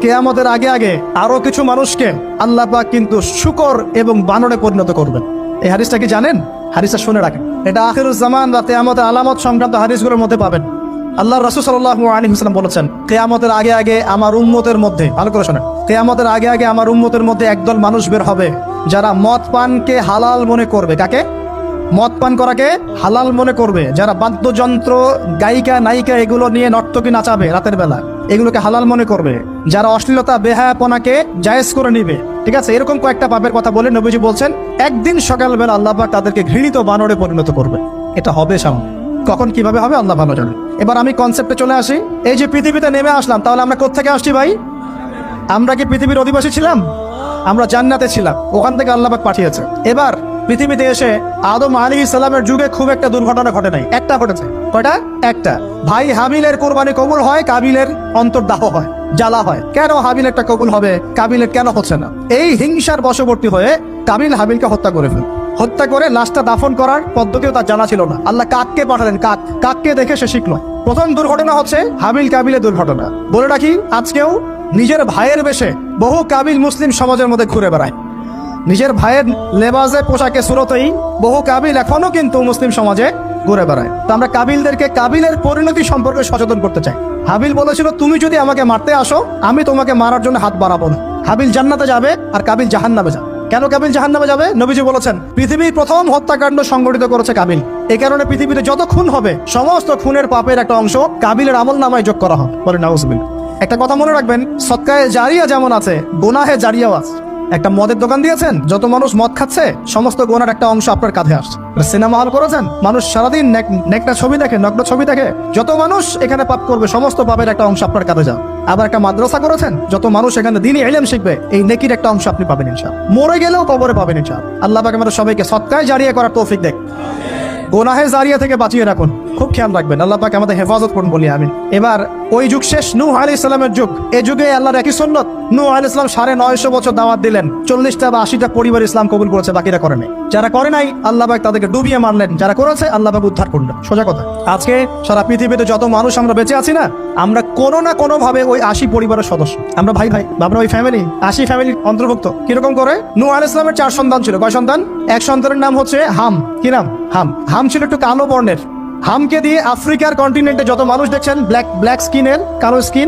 কিয়ামতের আগে আগে আরো কিছু মানুষকে আল্লাহ পাক কিন্তু শূকর এবং বানরে পরিণত করবেন। এই হাদিসটা কি জানেন? হাদিসটা শুনে রাখেন, এটা আখিরুজ জামান বা কিয়ামতের আলামত সংক্রান্ত হাদিসগুলোর মধ্যে পাবেন। আল্লাহ রাসূল সাল্লাল্লাহু আলাইহি ওয়াসাল্লাম বলেছেন, কিয়ামতের আগে আগে আমার উম্মতের মধ্যে, ভালো করে শোনেন, কিয়ামতের আগে আগে আমার উম্মতের মধ্যে একদল মানুষ বের হবে যারা মদ পানকে হালাল মনে করবে। কাকে? মদ পান করাকে হালাল মনে করবে। যারা বাদ্যযন্ত্র, গায়িকা, নায়িকা এগুলো নিয়ে নর্তকী নাচাবে রাতের বেলা, এগুলোকে হালাল মনে করবে। যারা অশ্লীলতা, বেহায়াপনাকে জায়েজ করে নিবে, ঠিক আছে, এরকম কয়েকটা পাপের কথা বলে নবীজি বলছেন একদিন সকালবেলা আল্লাহ পাক তাদেরকে ঘৃণিত বানরে পরিণত করবে। এটা হবে সামনে, কখন কিভাবে হবে আল্লাহ ভালো জানেন। এবার আমি কনসেপ্টে চলে আসি। এই যে পৃথিবীতে নেমে আসলাম, তাহলে আমরা কোত্থেকে আসছি ভাই? আমরা কি পৃথিবীর অধিবাসী ছিলাম? আমরা জান্নাতে ছিলাম, ওখান থেকে আল্লাহ পাক পাঠিয়েছে। এবার পৃথিবীতে এসে আদম আলাইহিস সালামের যুগে খুব একটা দুর্ঘটনা ঘটে নাই, একটা ঘটেছে। কয়টা? একটা। ভাই হাবিলের কোরবানি কবুল হয়, কাবিলের অন্তর্দাহ হয়, জ্বালা হয়। কেন হাবিলেরটা কবুল হবে, কাবিলের কেন হচ্ছে না? এই হিংসার বশবর্তী হয়ে কাবিল হাবিলকে হত্যা করে ফেল। হত্যা করে লাশটা দাফন করার পদ্ধতিও তার জানা ছিল না। আল্লাহ কাককে পাঠালেন, কাককে দেখে সে শিখলো। প্রথম দুর্ঘটনা হচ্ছে হাবিল কাবিলের দুর্ঘটনা। বলে রাখি, আজকেও নিজের ভাইয়ের বেশে বহু কাবিল মুসলিম সমাজের মধ্যে ঘুরে বেড়ায়। নিজের ভাইয়ের লেবাসে, পোশাকে, সুরতেই বহু কাবিল এখনো কিন্তু মুসলিম সমাজে ঘুরে বেড়ায়। তো আমরা কাবিলদেরকে কাবিলের পরিণতি সম্পর্কে সচেতন করতে চাই। হাবিল বলেছিল, তুমি যদি আমাকে মারতে আসো, আমি তোমাকে মারার জন্য হাত বাড়াবো না। হাবিল জান্নাতে যাবে আর কাবিল জাহান্নামে যাবে। কেন কাবিল জাহান্নামে যাবে? নবীজি বলেছেন, পৃথিবীর প্রথম হত্যাকাণ্ড সংগঠিত করেছে কাবিল। এই কারণে পৃথিবীতে যত খুন হবে, সমস্ত খুনের পাপের একটা অংশ কাবিলের আমলনামায় যোগ করা হবে। বলে নাউজুবিল্লাহ। একটা কথা মনে রাখবেন, সদকায়ে জারিয়া যেমন আছে, গুনাহে জারিয়াও আছে। একটা মদের দোকান দিয়েছেন, যত মানুষ মদ খাচ্ছে, সমস্ত গোনার একটা অংশ আপনার কাঁধে আসছে। সিনেমা হল করেছেন, মানুষ সারাদিন নেকটা ছবি দেখে, নগ্ন ছবি দেখে, যত মানুষ এখানে পাপ করবে, সমস্ত পাপের একটা অংশ আপনার কাঁধে যাবে। আবার একটা মাদ্রাসা করেছেন, যত মানুষ এখানে দ্বীনি ইলম শিখবে, এই নেকির একটা অংশ আপনি পাবেন ইনশাআল্লাহ। মরে গেলেও কবরে পাবেন ইনশাআল্লাহ। আল্লাহ পাক আমাদের সবাইকে সদকায়ে জারিয়া করার তৌফিক দেখ, গোনাহে জারিয়া থেকে বাঁচিয়ে রাখুন। খুব খেয়াল রাখবেন, আল্লাহ পাক আমাদের হেফাজত করুন বলি আমিন। এবার ওই যুগ শেষ, নূহ আলাইহিস সালামের যুগ। এই যুগে আল্লাহর একই সুন্নত, নূহ আলাইহিস সালাম 950 বছর দাওয়াত দিলেন, 40টা বা 80টা পরিবার ইসলাম কবুল করেছে, বাকিরা করে নাই। যারা করে নাই আল্লাহ পাক তাদেরকে ডুবিয়ে মারলেন, যারা করেছে আল্লাহ পাক উদ্ধার করলেন। সোজা কথা, আজকে সারা পৃথিবীতে যত মানুষ আমরা বেঁচে আছি না, আমরা কোনো না কোনো ভাবে ওই 80 পরিবারের সদস্য। আমরা ভাই ভাই, আমরা ওই ফ্যামিলি, 80 ফ্যামিলির অন্তর্ভুক্ত। কিরকম করে? নূহ আলাইহিস সালামের 4 সন্তান ছিল। কয় সন্তান? এক সন্তানের নাম হচ্ছে হাম। কি নাম? হাম। হাম ছিল একটু কালো বর্ণের। হামকে দিয়ে আফ্রিকার কন্টিনেন্টে যত মানুষ দেখছেন, ব্ল্যাক স্কিনের, কালো স্কিন,